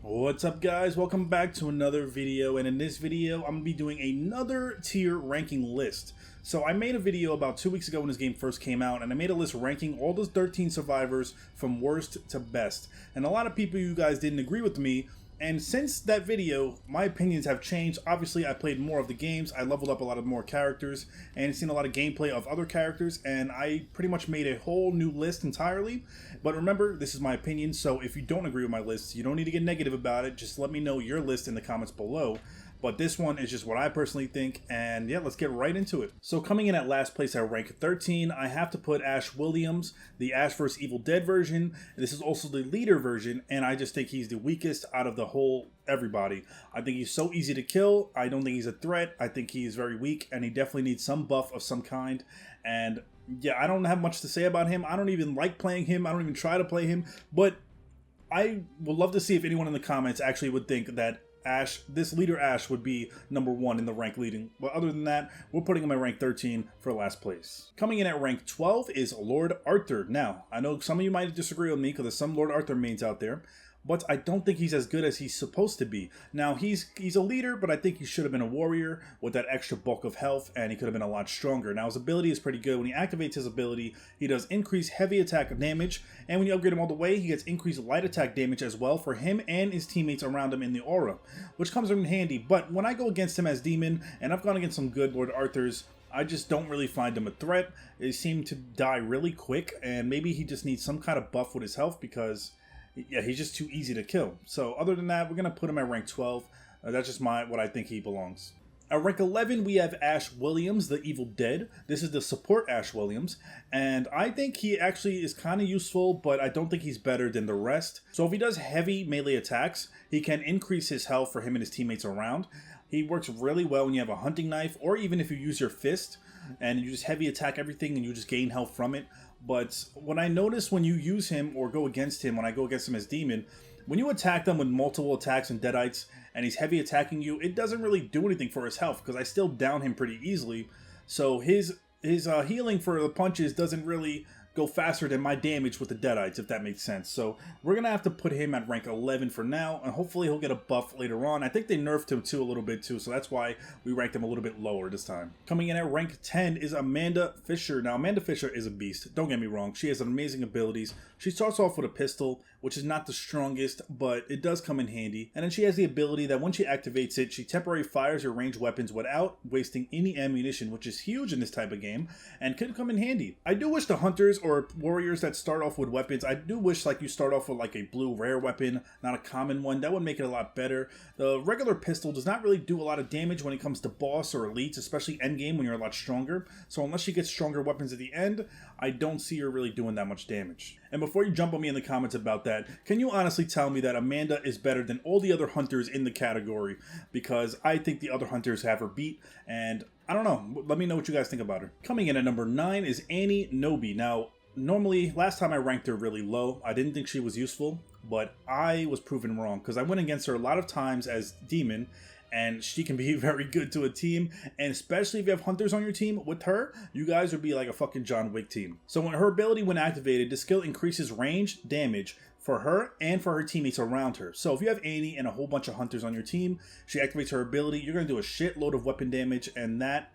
What's up, guys? Welcome back to another video, and in this video I'm going to be doing another tier ranking list. So I made a video about 2 weeks ago when this game first came out, and I made a list ranking all those 13 survivors from worst to best. And a lot of people, you guys, didn't agree with me, and since that video, my opinions have changed. Obviously, I played more of the games, I leveled up a lot of more characters, and seen a lot of gameplay of other characters, and I pretty much made a whole new list entirely. But remember, this is my opinion, so if you don't agree with my list, you don't need to get negative about it. Just let me know your list in the comments below. But this one is just what I personally think, and yeah, let's get right into it. So coming in at last place at rank 13, I have to put Ash Williams, the Ash vs Evil Dead version. This is also the leader version, and I just think he's the weakest out of the whole everybody. I think he's so easy to kill. I don't think he's a threat. I think he's very weak, and he definitely needs some buff of some kind. And yeah, I don't have much to say about him. I don't even like playing him. I don't even try to play him, but I would love to see if anyone in the comments actually would think that Ash, this leader Ash, would be number 1 in the rank leading. But other than that, we're putting him at rank 13 for last place. Coming in at rank 12 is Lord Arthur. Now, I know some of you might disagree with me because there's some Lord Arthur mains out there, but I don't think he's as good as he's supposed to be. Now, he's a leader, but I think he should have been a warrior with that extra bulk of health, and he could have been a lot stronger. Now, his ability is pretty good. When he activates his ability, he does increase heavy attack damage, and when you upgrade him all the way, he gets increased light attack damage as well for him and his teammates around him in the aura, which comes in handy. But when I go against him as Demon, and I've gone against some good Lord Arthurs, I just don't really find him a threat. They seem to die really quick, and maybe he just needs some kind of buff with his health because yeah, he's just too easy to kill. So other than that, we're going to put him at rank 12. That's just what I think he belongs. At rank 11, we have Ash Williams, the Evil Dead. This is the support Ash Williams, and I think he actually is kind of useful, but I don't think he's better than the rest. So if he does heavy melee attacks, he can increase his health for him and his teammates around. He works really well when you have a hunting knife, or even if you use your fist, and you just heavy attack everything and you just gain health from it. But what I notice when you use him or go against him, when I go against him as Demon, when you attack them with multiple attacks and deadites, and he's heavy attacking you, it doesn't really do anything for his health, because I still down him pretty easily. So his healing for the punches doesn't really go faster than my damage with the deadites, if that makes sense. So we're gonna have to put him at rank 11 for now, and hopefully he'll get a buff later on. I think they nerfed him too a little bit too, so that's why we ranked him a little bit lower this time. Coming in at rank 10 is Amanda Fisher. Now, Amanda Fisher is a beast, don't get me wrong. She has amazing abilities. She starts off with a pistol, which is not the strongest, but it does come in handy. And then she has the ability that when she activates it, she temporarily fires her ranged weapons without wasting any ammunition, which is huge in this type of game and could come in handy. I do wish the hunters or warriors that start off with weapons, I do wish like you start off with like a blue rare weapon, not a common one. That would make it a lot better. The regular pistol does not really do a lot of damage when it comes to boss or elites, especially endgame when you're a lot stronger. So unless she gets stronger weapons at the end, I don't see her really doing that much damage. And before you jump on me in the comments about that, can you honestly tell me that Amanda is better than all the other hunters in the category? Because I think the other hunters have her beat, and I don't know. Let me know what you guys think about her. Coming in at number 9 is Annie Nobi. Now, normally, last time I ranked her really low, I didn't think she was useful, but I was proven wrong because I went against her a lot of times as Demon, and she can be very good to a team, and especially if you have hunters on your team, with her, you guys would be like a fucking John Wick team. So when her ability, when activated, the skill increases range damage for her and for her teammates around her. So if you have Annie and a whole bunch of hunters on your team, she activates her ability, you're going to do a shitload of weapon damage, and that,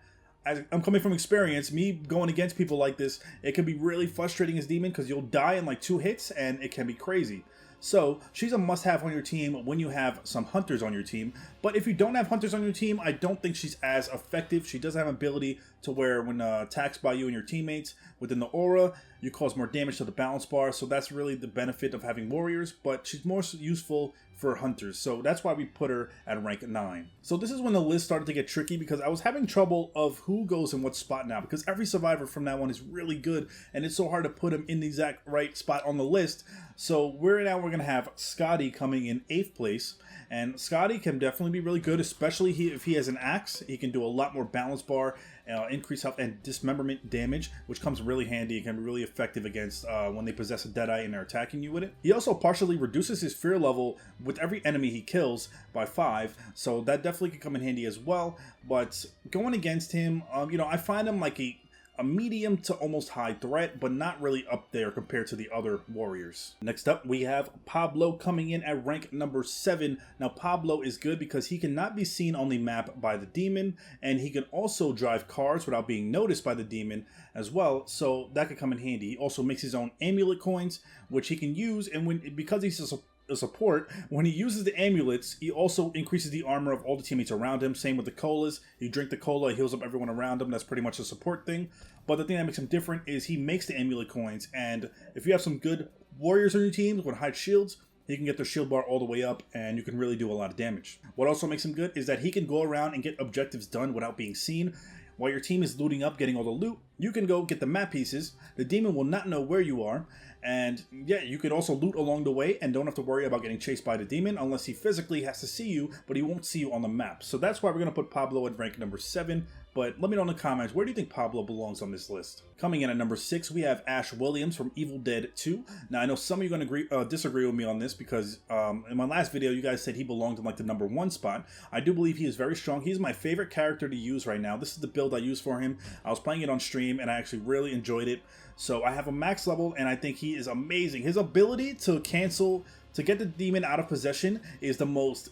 I'm coming from experience, me going against people like this, it can be really frustrating as Demon because you'll die in like 2 hits and it can be crazy. So she's a must-have on your team when you have some hunters on your team. But if you don't have hunters on your team, I don't think she's as effective. She does have an ability to where when attacks by you and your teammates within the aura, you cause more damage to the balance bar. So that's really the benefit of having warriors, but she's more useful for hunters. So that's why we put her at rank 9. So this is when the list started to get tricky because I was having trouble of who goes in what spot now, because every survivor from now on is really good and it's so hard to put him in the exact right spot on the list. So we're going to have Scotty coming in 8th place, and Scotty can definitely be really good, especially if he has an axe. He can do a lot more balance bar, increase health and dismemberment damage, which comes really handy. It can be really effective against when they possess a Deadeye and they're attacking you with it. He also partially reduces his fear level with every enemy he kills by 5, so that definitely could come in handy as well. But going against him, I find him like a a medium to almost high threat, but not really up there compared to the other warriors. Next up, we have Pablo coming in at rank number 7. Now, Pablo is good because he cannot be seen on the map by the demon, and he can also drive cars without being noticed by the demon as well, so that could come in handy. He also makes his own amulet coins, which he can use, and because he's a support, when he uses the amulets, he also increases the armor of all the teammates around him. Same with the colas. You drink the cola, it heals up everyone around him. That's pretty much a support thing. But the thing that makes him different is he makes the amulet coins, and if you have some good warriors on your team with high shields, he can get their shield bar all the way up, and you can really do a lot of damage. What also makes him good is that he can go around and get objectives done without being seen. While your team is looting up, getting all the loot, you can go get the map pieces. The demon will not know where you are. And yeah, you can also loot along the way and don't have to worry about getting chased by the demon unless he physically has to see you, but he won't see you on the map. So that's why we're going to put Pablo at rank number 7. But let me know in the comments, where do you think Pablo belongs on this list? Coming in at number 6, we have Ash Williams from Evil Dead 2. Now, I know some of you are going to disagree with me on this because in my last video, you guys said he belonged in like the number 1 spot. I do believe he is very strong. He's my favorite character to use right now. This is the build I use for him. I was playing it on stream and I actually really enjoyed it. So I have a max level and I think he is amazing. His ability to get the demon out of possession is the most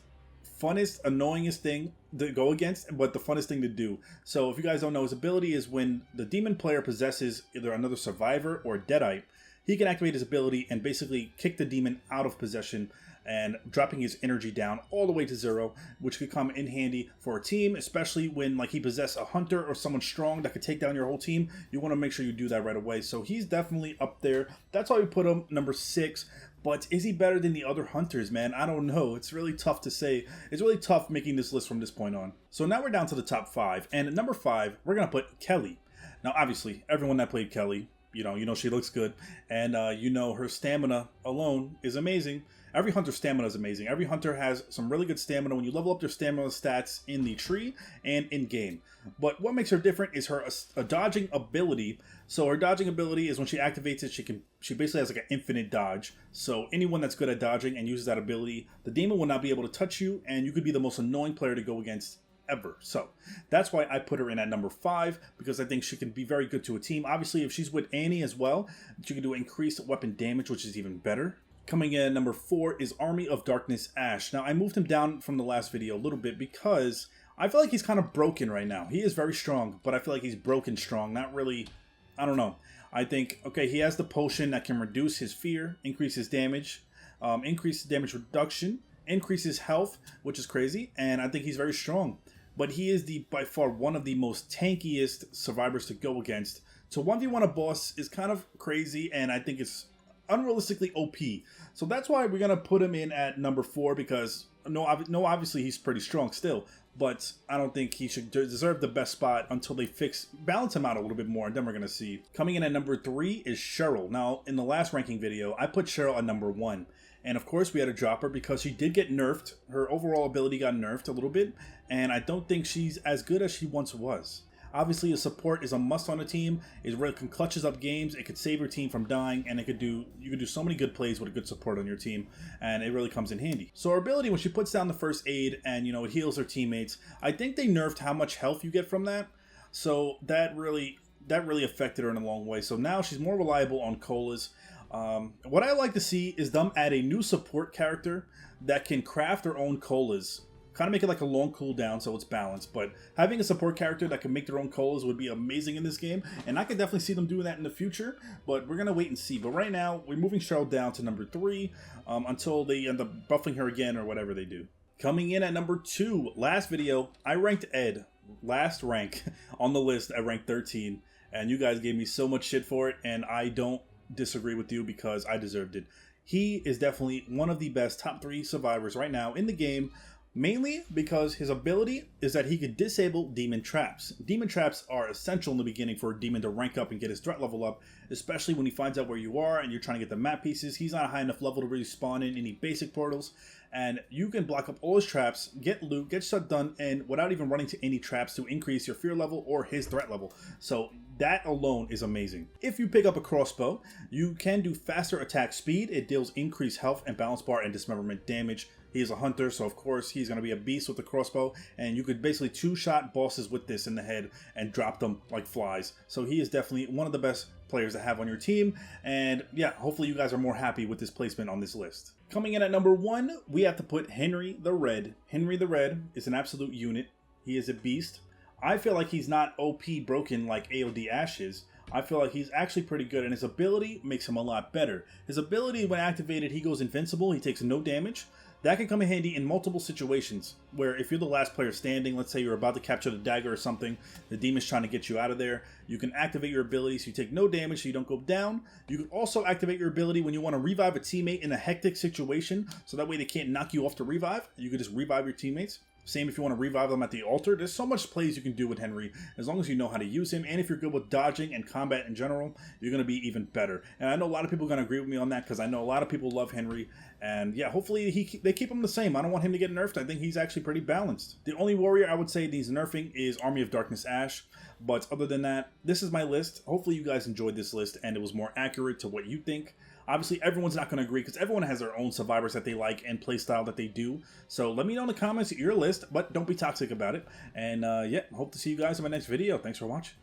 funnest, annoyingest thing to go against, but the funnest thing to do. So if you guys don't know, his ability is when the demon player possesses either another survivor or deadite, he can activate his ability and basically kick the demon out of possession and dropping his energy down all the way to 0, which could come in handy for a team, especially when like he possesses a hunter or someone strong that could take down your whole team. You want to make sure you do that right away. So he's definitely up there. That's why we put him number 6. But is he better than the other hunters, man? I don't know. It's really tough to say. It's really tough making this list from this point on. So now we're down to the top 5. And at number 5, we're going to put Kelly. Now, obviously, everyone that played Kelly, you know she looks good. And you know her stamina alone is amazing. Every hunter's stamina is amazing. Every hunter has some really good stamina when you level up their stamina stats in the tree and in game. But what makes her different is her a dodging ability. So her dodging ability is when she activates it, she basically has like an infinite dodge. So anyone that's good at dodging and uses that ability, the demon will not be able to touch you, and you could be the most annoying player to go against ever. So that's why I put her in at number 5, because I think she can be very good to a team. Obviously, if she's with Annie as well, she can do increased weapon damage, which is even better. Coming in at number 4 is Army of Darkness Ash. Now, I moved him down from the last video a little bit because I feel like he's kind of broken right now. He is very strong, but I feel like he's broken strong. Not really, I don't know. I think, okay, he has the potion that can reduce his fear, increase his damage, increase damage reduction, increase his health, which is crazy, and I think he's very strong. But he is by far one of the most tankiest survivors to go against. So 1v1 a boss is kind of crazy, and I think it's unrealistically OP. So that's why we're gonna put him in at number 4, because obviously he's pretty strong still, but I don't think he should deserve the best spot until they balance him out a little bit more, and then we're gonna see. Coming in at number 3 is Cheryl. Now, in the last ranking video, I put Cheryl at number 1. And of course we had to drop her because she did get nerfed. Her overall ability got nerfed a little bit, and I don't think she's as good as she once was. Obviously, a support is a must on a team. It really can clutches up games. It could save your team from dying, and you could do so many good plays with a good support on your team, and it really comes in handy. So her ability, when she puts down the first aid and it heals her teammates, I think they nerfed how much health you get from that. So that really affected her in a long way. So now she's more reliable on colas. What I like to see is them add a new support character that can craft their own colas. Kind of make it like a long cooldown so it's balanced, but having a support character that can make their own colas would be amazing in this game, and I could definitely see them doing that in the future, but we're going to wait and see. But right now, we're moving Cheryl down to number 3 until they end up buffing her again or whatever they do. Coming in at number 2, last video, I ranked Ed, last rank on the list at rank 13, and you guys gave me so much shit for it, and I don't disagree with you because I deserved it. He is definitely one of the best top 3 survivors right now in the game, mainly because his ability is that he could disable demon traps. Demon traps are essential in the beginning for a demon to rank up and get his threat level up, especially when he finds out where you are and you're trying to get the map pieces. He's not a high enough level to really spawn in any basic portals, and you can block up all his traps, get loot, get stuff done, and without even running to any traps to increase your fear level or his threat level. So that alone is amazing. If you pick up a crossbow, you can do faster attack speed. It deals increased health and balance bar and dismemberment damage He is a hunter, so of course he's going to be a beast with the crossbow, and you could basically two-shot bosses with this in the head and drop them like flies. So he is definitely one of the best players to have on your team, and yeah, hopefully you guys are more happy with this placement on this list. Coming in at number 1, we have to put Henry the Red. Henry the Red is an absolute unit. He is a beast. I feel like he's not OP broken like AOD Ash is. I feel like he's actually pretty good, and his ability makes him a lot better. His ability, when activated, he goes invincible. He takes no damage. That can come in handy in multiple situations, where if you're the last player standing, let's say you're about to capture the dagger or something, the demon's trying to get you out of there, you can activate your ability so you take no damage so you don't go down. You can also activate your ability when you want to revive a teammate in a hectic situation, so that way they can't knock you off to revive. You can just revive your teammates. Same if you want to revive them at the altar. There's so much plays you can do with Henry, as long as you know how to use him. And if you're good with dodging and combat in general, you're going to be even better. And I know a lot of people are going to agree with me on that, because I know a lot of people love Henry. And yeah, hopefully they keep him the same. I don't want him to get nerfed. I think he's actually pretty balanced. The only warrior I would say needs nerfing is Army of Darkness Ash. But other than that, this is my list. Hopefully you guys enjoyed this list and it was more accurate to what you think. Obviously, everyone's not going to agree, because everyone has their own survivors that they like and playstyle that they do. So let me know in the comments your list, but don't be toxic about it. And yeah, hope to see you guys in my next video. Thanks for watching.